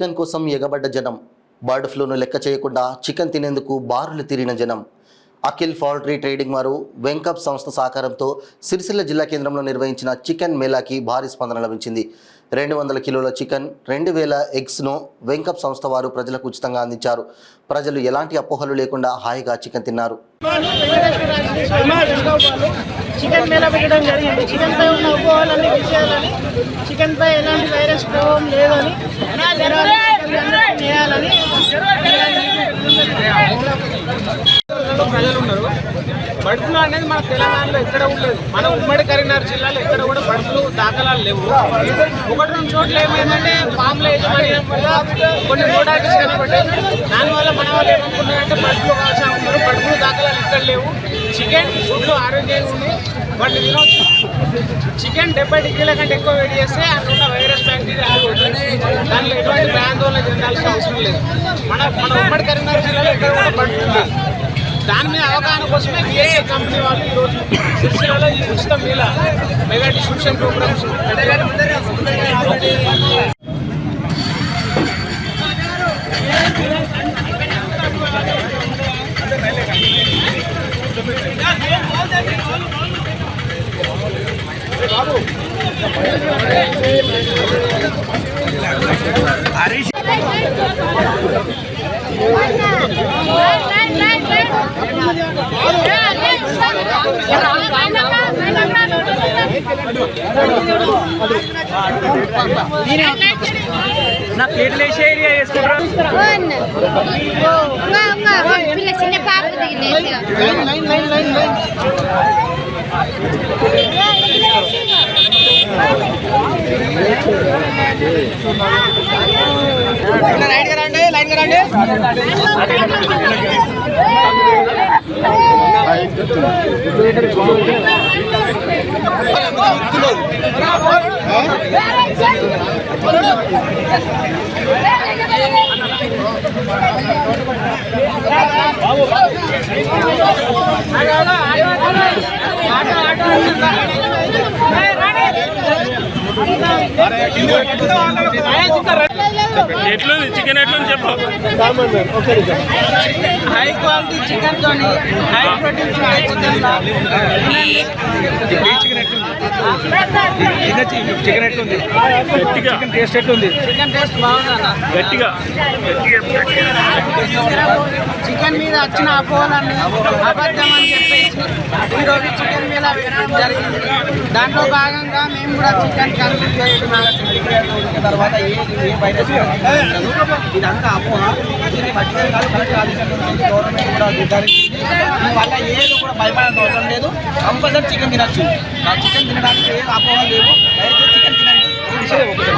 Chicken కోసం ఎగబడ్డ జనం. Bird ఫ్లూను లెక్క చేయకుండా చికెన్ తినేందుకు బారులు తీరిన జనం. అఖిల్ పౌల్ట్రీ ట్రేడింగ్ వారు వెంకప్ సంస్థ సహకారంతో సిరిసిల్ల జిల్లా కేంద్రంలో నిర్వహించిన చికెన్ మేళాకి భారీ స్పందన లభించింది. 200 కిలోల చికెన్, 2000 ఎగ్స్ను వెంకప్ సంస్థ వారు ప్రజలకు ఉచితంగా అందించారు. ప్రజలు ఎలాంటి అపోహలు లేకుండా హాయిగా చికెన్ తిన్నారు. చికెన్ మేళా పెట్టడం జరిగింది. చికెన్ పై ఉన్న అపోహలన్నీ విషయాలని, చికెన్ పై ఎలాంటి వైరస్ ప్రభావం లేదని, చేయాలని ప్రజలు ఉన్నారు. బర్డ్ ఫ్లూ అనేది మన తెలంగాణలో ఎక్కడ ఉండలేదు. మన ఉమ్మడి కరీంనగర్ జిల్లాలో ఎక్కడ కూడా బర్డ్ ఫ్లూ దాఖలాలు లేవు. 1-2 చోట్ల ఏమైందంటే ఫామ్ల యజమాన్యం వల్ల కొన్ని మోడాలిటీస్ కనబడ్డాయి. దానివల్ల మన వాళ్ళు ఏమనుకున్నారంటే బర్డ్ ఫ్లూ కావాల్సిన ఉన్నారు. బర్డ్ ఫ్లూ దాఖలాలు ఇక్కడ లేవు. చికెన్ ఫుడ్లు ఆరోగ్యంగా ఉంది. బట్ తినవచ్చు. చికెన్ 70 డిగ్రీల కంటే ఎక్కువ వేడి చేస్తే అందులో ఉన్న వైరస్ బ్యాక్టీరియా ఆగిపోతుంది. దానిలో ఎటువంటి భయాందోళన చెందాల్సిన అవసరం లేదు. మన ఉమ్మడి కరీంనగర్ జిల్లాలో ఎక్కడ కూడా బర్డ్ ఫ్లూ లేదు. దాని మీద అవగాహన కోసమే బిఎస్ఏ కంపెనీ వాళ్ళు ఈరోజు సిరిసిల్లలో ఈ ఉచిత మేళా మెగా డిస్ట్రిబ్యూషన్ ప్రోగ్రామ్స్ నా ప్లేట్లు వేసే ఏరియా వేసుకుంటారా? లైన్ రండి. ఎట్లుంది చికెన్ ఎట్లుంది చెప్పు. హై క్వాలిటీ చికెన్ తోని హై ప్రోటీన్స్ చికెన్ ఎట్లుంది? చికెన్ టేస్ట్ ఎట్లుంది? చికెన్ టేస్ట్ బాగుందా? గట్టిగా చికెన్ మీద వచ్చిన అపోహలన్నీ అబద్ధం అని చెప్పేసి ఈరోజు చికెన్ మీద పెట్టడం జరిగింది. దాంట్లో భాగంగా మేము కూడా చికెన్ కన్సూమ్ చేస్తున్నాం. తర్వాత ఏ వైరస్ ఇదంతా అపోహ. దీన్ని బట్టి గవర్నమెంట్ కూడా నిర్ధారించింది. దీనివల్ల ఏది కూడా భయపడాల్సిన అవసరం లేదు. కంపల్సరీ చికెన్ తినచ్చు. చికెన్ తినడానికి ఏ అపోహ లేవు. దయచేసి చికెన్ తినండి. ఈ విషయం ఒకటి